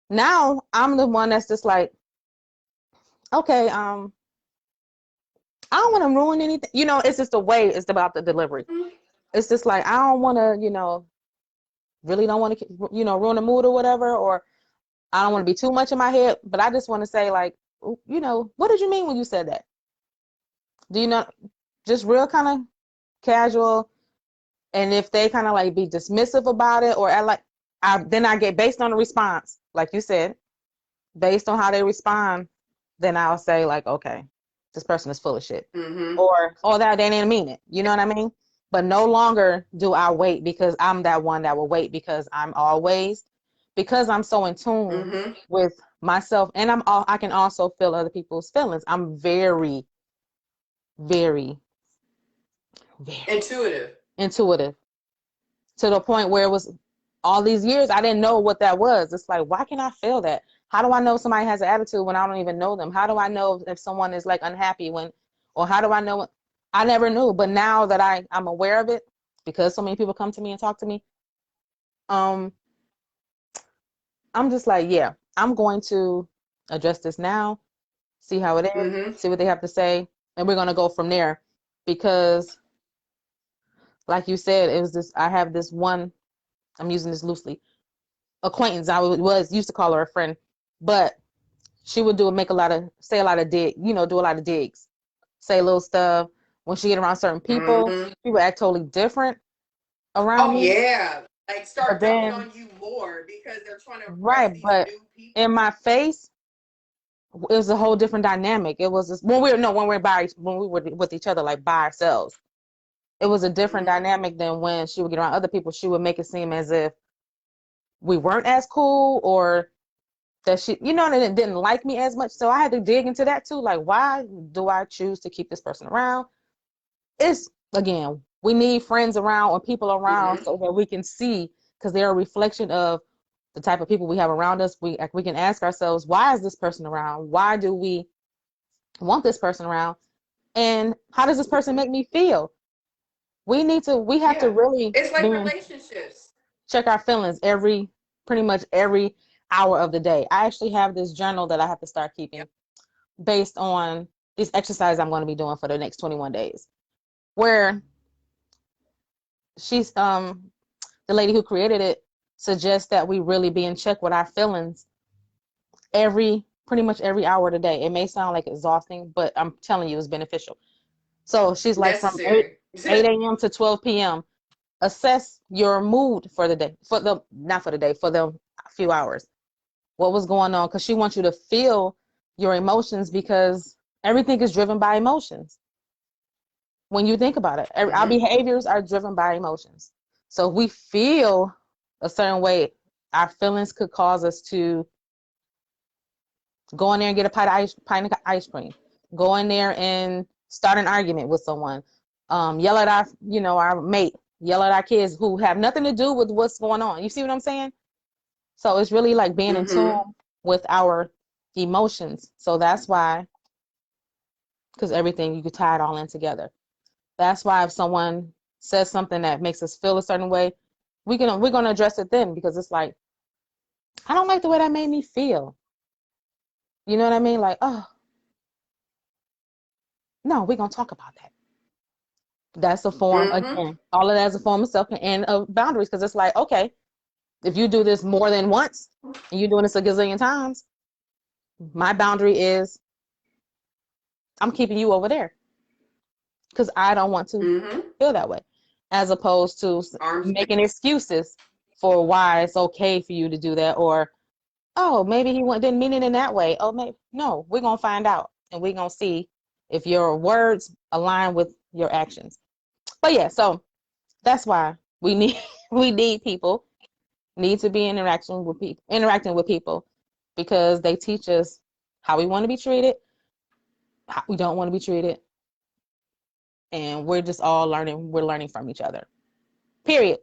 Now I'm the one that's just like, okay, I don't want to ruin anything. It's just the way. It's about the delivery. It's just like I don't want to, really don't want to, ruin the mood or whatever, or I don't want to be too much in my head, but I just want to say, like, what did you mean when you said that? Do you know, just real kind of casual. And if they kind of like be dismissive about it, or then I get, based on the response, like you said, based on how they respond, then I'll say like, okay, this person is full of shit, or that they didn't mean it. You know what I mean? But no longer do I wait, because I'm that one that will wait, because I'm so in tune with myself, and I can also feel other people's feelings. I'm very, very, very intuitive, to the point where it was all these years I didn't know what that was. It's like, why can I feel that? How do I know somebody has an attitude when I don't even know them? How do I know if someone is like unhappy or how do I know? I never knew, but now that I'm aware of it, because so many people come to me and talk to me, I'm just like, yeah, I'm going to address this now, see how it is, see what they have to say, and we're going to go from there. Because like you said, I have this one, I'm using this loosely, acquaintance. I was used to call her a friend, but she would say a lot of do a lot of digs, say little stuff. When she get around certain people, she would act totally different around me.
Yeah, like
But
start dumping
then,
on you more because they're trying to impress
right,
these
but
new people.
in my face, it was a whole different dynamic. It was when we were with each other, like by ourselves. It was a different dynamic than when she would get around other people. She would make it seem as if we weren't as cool, or that she, that didn't like me as much. So I had to dig into that too. Like, why do I choose to keep this person around? It's, again, we need friends around or people around so that we can see, because they're a reflection of the type of people we have around us. We can ask ourselves, why is this person around? Why do we want this person around? And how does this person make me feel? We have to really
It's like relationships.
check our feelings pretty much every hour of the day. I actually have this journal that I have to start keeping based on this exercise I'm going to be doing for the next 21 days, where she's the lady who created it suggests that we really be in check with our feelings pretty much every hour of the day. It may sound like exhausting, but I'm telling you, it's beneficial. So she's like, from
Necessary.
8 a.m. to 12 p.m., assess your mood for the day, not for the day, for the few hours. What was going on? Because she wants you to feel your emotions, because everything is driven by emotions. When you think about it, our behaviors are driven by emotions. So if we feel a certain way, our feelings could cause us to go in there and get a pint of ice cream, go in there and start an argument with someone, yell at our mate, yell at our kids who have nothing to do with what's going on. You see what I'm saying? So it's really like being in tune with our emotions. So that's why, because everything, you could tie it all in together. That's why if someone says something that makes us feel a certain way, we're gonna address it then, because it's like, I don't like the way that made me feel. You know what I mean? Like, oh no, we're gonna talk about that. That's a form, again, all of that is a form of self and of boundaries, because it's like, okay, if you do this more than once and you're doing this a gazillion times, my boundary is, I'm keeping you over there, because I don't want to feel that way, as opposed to making excuses for why it's okay for you to do that, or, oh, maybe he didn't mean it in that way. Oh, maybe no. We're gonna find out, and we're gonna see if your words align with your actions. But yeah, so that's why we need people, need to be interacting with people, because they teach us how we want to be treated, how we don't want to be treated, and we're just all learning. We're learning from each other. Period.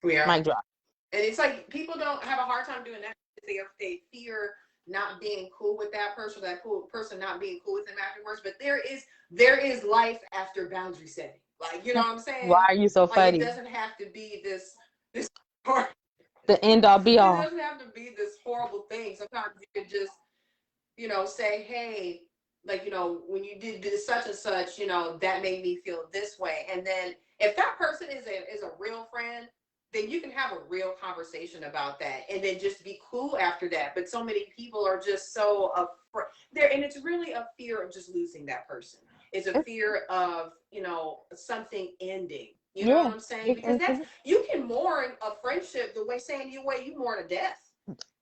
Yeah.
Mic drop.
And it's like people don't have a hard time doing that. They fear not being cool with that person, person not being cool with them afterwards. But there is life after boundary setting. Like, you know what I'm
Why
saying?
are you so
Like, it
funny?
doesn't have to be this
The end all be
it
all.
doesn't have to be this horrible thing. Sometimes you can just, say, hey, like, when you did this such and such, that made me feel this way. And then if that person is a real friend, then you can have a real conversation about that and then just be cool after that. But so many people are just so afraid there, and it's really a fear of just losing that person. It's a
It's,
fear of, something ending. You know
yeah.
what I'm saying? Because that's, you can mourn a friendship the way, saying you way you mourn a death.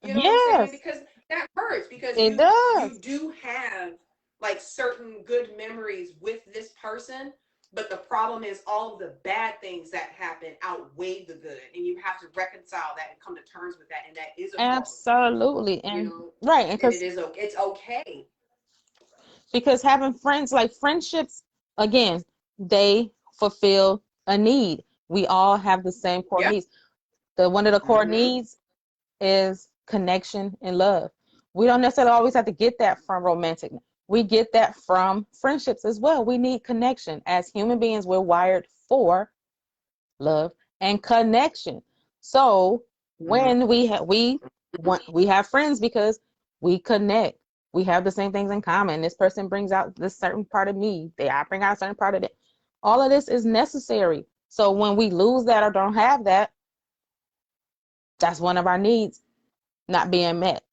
You know what I'm saying?
Yes,
Because that hurts, because
it
you
does.
do have like certain good memories with this person, but the problem is all of the bad things that happen outweigh the good, and you have to reconcile that and come to terms with that, and that is a growth,
Absolutely.
you
And
know.
right, and
And it
because
is okay. It's okay.
having friends, like friendships, again, they fulfill a need. We all have the same core
Yep.
needs. The one of the core
Mm-hmm.
needs is connection and love. We don't necessarily always have to get that from romantic. We get that from friendships as well. We need connection. As human beings, we're wired for love and connection. So
Mm-hmm.
when we have friends because we connect. We have the same things in common. This person brings out this certain part of me. I bring out a certain part of it. All of this is necessary. So when we lose that or don't have that, that's one of our needs not being met.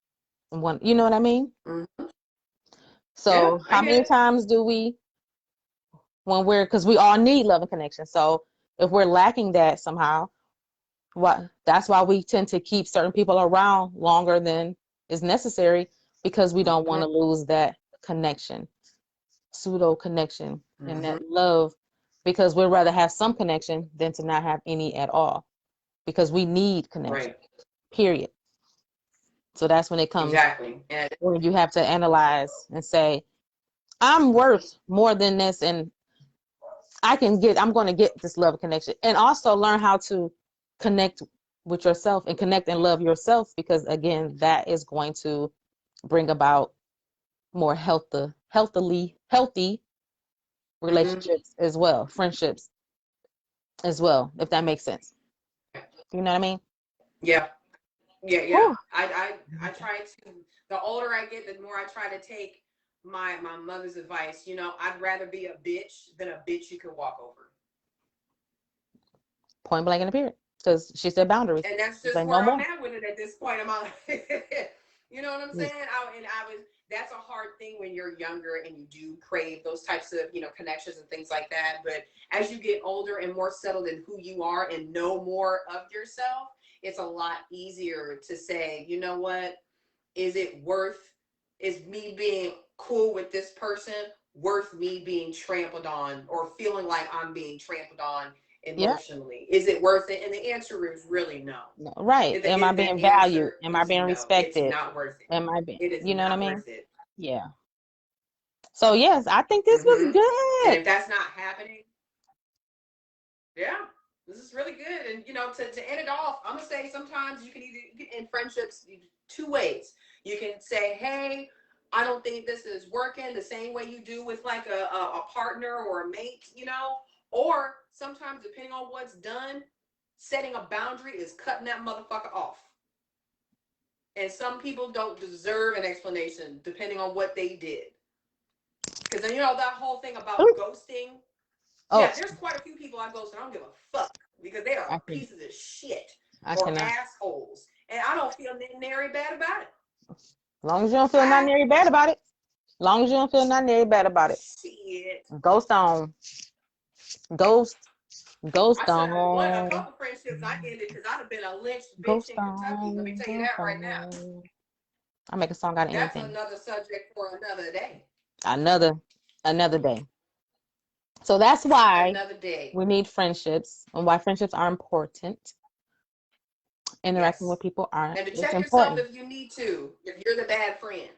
One, you know what I mean?
Mm-hmm. Yeah,
So
I
how
get
many
it.
times do we, because we all need love and connection. So if we're lacking that somehow, that's why we tend to keep certain people around longer than is necessary, because we don't want
Mm-hmm.
to lose that connection, pseudo connection, and
Mm-hmm.
that love, because we'd rather have some connection than to not have any at all, because we need connection,
Right.
period. So that's when it comes,
Exactly. And
when you have to analyze and say, I'm worth more than this, and I'm going to get this love connection, and also learn how to connect with yourself and connect and love yourself, because again, that is going to bring about more healthy
mm-hmm.
relationships as well, friendships as well, if that makes sense. You know what I mean?
Yeah. Yeah, yeah.
Whew.
I try to. The older I get, the more I try to take my mother's advice. I'd rather be a bitch than a bitch you can walk over.
Point blank in the period, because she said boundaries.
And that's
She's
just
like, no
where I'm
more.
at with it at this point in my life. You know what I'm
Mm.
saying? That's a hard thing when you're younger and you do crave those types of, connections and things like that. But as you get older and more settled in who you are and know more of yourself, it's a lot easier to say, you know what? Is it worth, is me being cool with this person worth me being trampled on or feeling like I'm being trampled on
Yeah.
emotionally? Is it worth it? And the answer is really no.
No. Right. Am I being
The
valued?
answer
Am I
is
being
no. It's
respected?
not worth it.
Am I being,
It is
you know what I
not
mean?
worth it.
Yeah. So yes, I think this was
Mm-hmm. And
good.
if that's not happening, yeah, this is really good. And to end it off, I'm gonna say sometimes you can in friendships two ways. You can say, hey, I don't think this is working the same way you do with like a partner or a mate, or sometimes depending on what's done, setting a boundary is cutting that motherfucker off. And some people don't deserve an explanation depending on what they did. Because that whole thing about
Ooh.
ghosting.
Oh,
Yeah, there's quite a few people I ghost and I don't give a fuck because they
I
are
can,
pieces of shit
I
or
cannot.
assholes, and I don't feel nary bad about it.
As long as you don't feel not
I
nearly bad about it. As long as you don't feel not nearly bad about it.
shit.
Ghost on. Ghost.
I
Ghost
said a
on.
couple friendships I ended because I'd have been a lynched bitch
Ghost
in Kentucky. Let me
on.
tell you
Ghost
that right now.
on. I make a song out of
That's
anything.
another subject for another day.
Another another day. So that's why
Another day.
we need friendships, and why friendships are important. Interacting with
Yes.
people are,
And to
it's
check yourself
important.
if you need to, if you're the bad friend.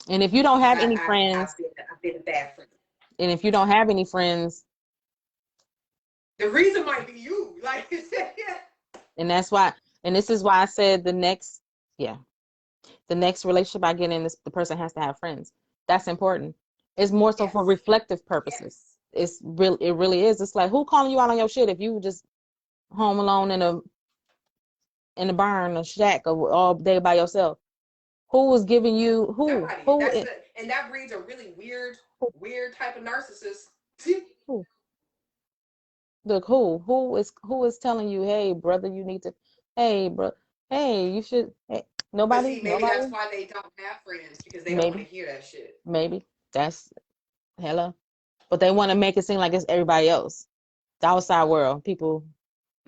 And if you don't
Because
have any
I've
friends,
been a bad friend.
and if you don't have any friends,
The reason might be you. Like you said,
and that's why, and this is why I said yeah, the next relationship I get in, this the person has to have friends. That's important. It's more so for
yes.
reflective purposes.
Yes.
It really is. It's like, who calling you out on your shit if you just home alone in a barn or shack or all day by yourself? Who was giving you
Nobody. And that breeds a really weird,
who,
weird type of narcissist.
who? Look, who is telling you, hey, brother, you need to, hey, bro, hey, you should, hey,
But
nobody,
see, maybe that's
nobody,
why they don't have friends because they don't want to
maybe,
hear that shit.
maybe that's hello, but they want to make it seem like it's everybody else, the outside world. People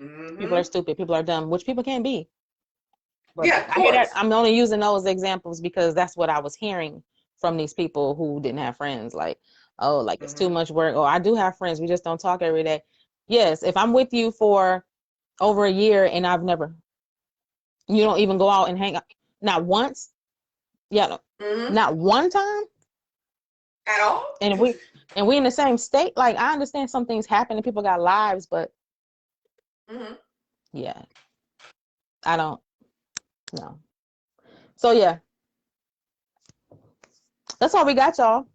are
Mm-hmm.
stupid, people are dumb, which people can be. But
Yeah, of
I hear that.
course.
I'm only using those examples because that's what I was hearing from these people who didn't have friends. Like, oh, like it's too
Mm-hmm.
much work. Oh, I do have friends. We just don't talk every day. Yes, if I'm with you for over a year and you don't even go out and hang out, not once, yeah, no,
Mm-hmm.
not one time,
At all?
and we in the same state. Like, I understand some things happen and people got lives, but
Mm-hmm.
yeah, I don't know. So yeah, that's all we got, y'all.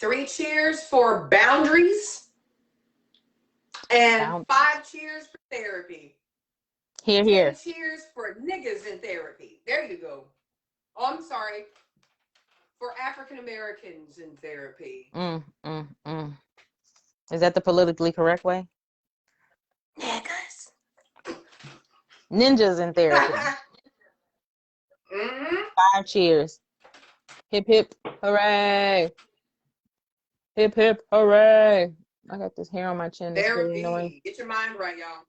3 cheers for boundaries and
Down
5 cheers for therapy.
here,
10
here.
cheers for niggas in therapy. There you go. Oh, I'm sorry. For African Americans in therapy.
Mm, mm, mm. Is that the politically correct way?
Niggas.
Ninjas in therapy.
Mm-hmm.
5 cheers. Hip hip hooray. Hip hip hooray. I got this hair on my chin that's really annoying.
Therapy. Get your mind right, y'all.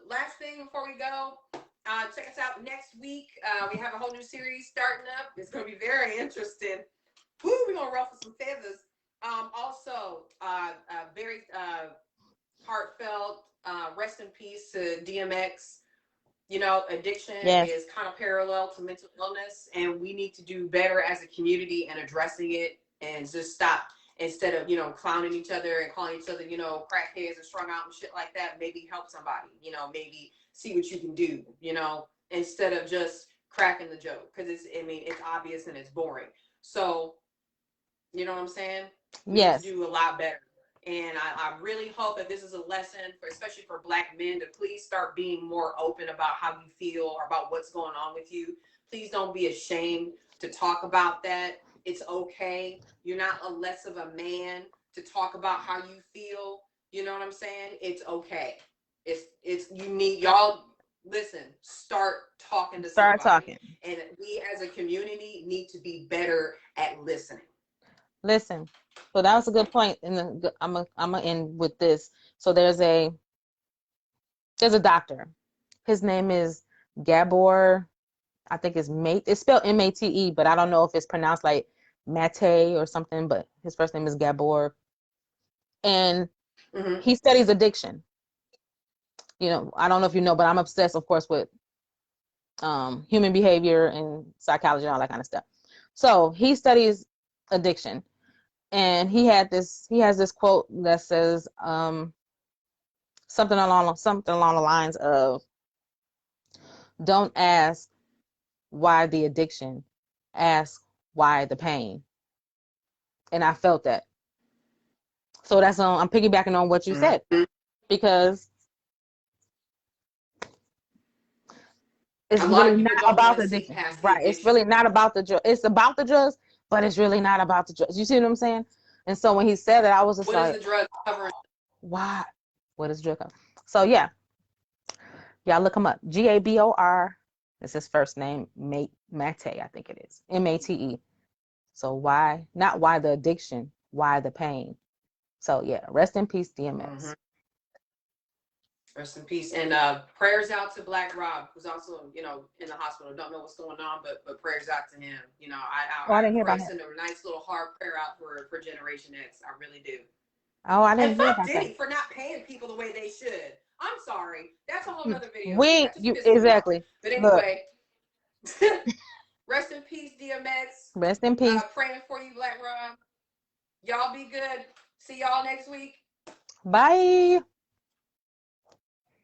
Last thing before we go, check us out next week. We have a whole new series starting up. It's going to be very interesting. Woo, we're going to ruffle some feathers. Also, very heartfelt rest in peace to DMX. You know, addiction
Yes.
is kind of parallel to mental illness, and we need to do better as a community in addressing it and just stop instead of, clowning each other and calling each other, crackheads and strung out and shit like that. Maybe help somebody, maybe see what you can do, instead of just cracking the joke because it's obvious and it's boring. So, you know what I'm saying? We need to
Yes.
do a lot better. And I really hope that this is a lesson, especially for Black men, to please start being more open about how you feel or about what's going on with you. Please don't be ashamed to talk about that. It's okay. You're not a less of a man to talk about how you feel. You know what I'm saying? It's okay. It's you need y'all listen, start talking to
Start
somebody.
talking.
And we as a community need to be better at listening.
Listen. So that was a good point. And I'm gonna end with this. So there's a doctor. His name is Gabor. I think it's spelled Mate, but I don't know if it's pronounced like Mate or something, but his first name is Gabor. And
Mm-hmm.
he studies addiction. I don't know if you know, but I'm obsessed, of course, with human behavior and psychology and all that kind of stuff. So he studies addiction, and he has this quote that says something along the lines of, "Don't ask why the addiction, ask why the pain." And I felt that. So I'm piggybacking on what you said,
Mm-hmm.
because it's
A lot
really
of people
not
don't want
about
to
the
see
addiction,
past the
right? It's
addiction.
really not about the drug. It's about the drugs, but it's really not about the drugs. You see what I'm saying? And so when he said that, I was just
What is
like,
the drug covering?
why? What is drug? So yeah, y'all look him up. Gabor. It's his first name, Mate. I think it is Mate. So why? Not why the addiction, why the pain. So yeah, rest in peace,
Mm-hmm.
DMX.
Rest in peace. And prayers out to Black Rob, who's also, in the hospital. Don't know what's going on, but prayers out to him.
Oh, I
I
didn't hear
pray,
about him.
send a nice little heart prayer out for Generation X. I really do.
Oh, I
And
didn't hear
fuck
about that.
Diddy for not paying people the way they should. I'm sorry. That's a whole
Hmm.
nother video too. That just
You
pisses me off.
exactly.
But
Look,
anyway, rest in peace, DMX.
rest in peace.
Praying for you, Black Rob. Y'all be good. See y'all next week.
Bye.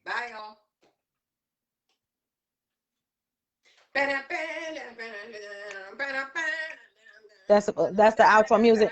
Bye, y'all.
That's the outro music.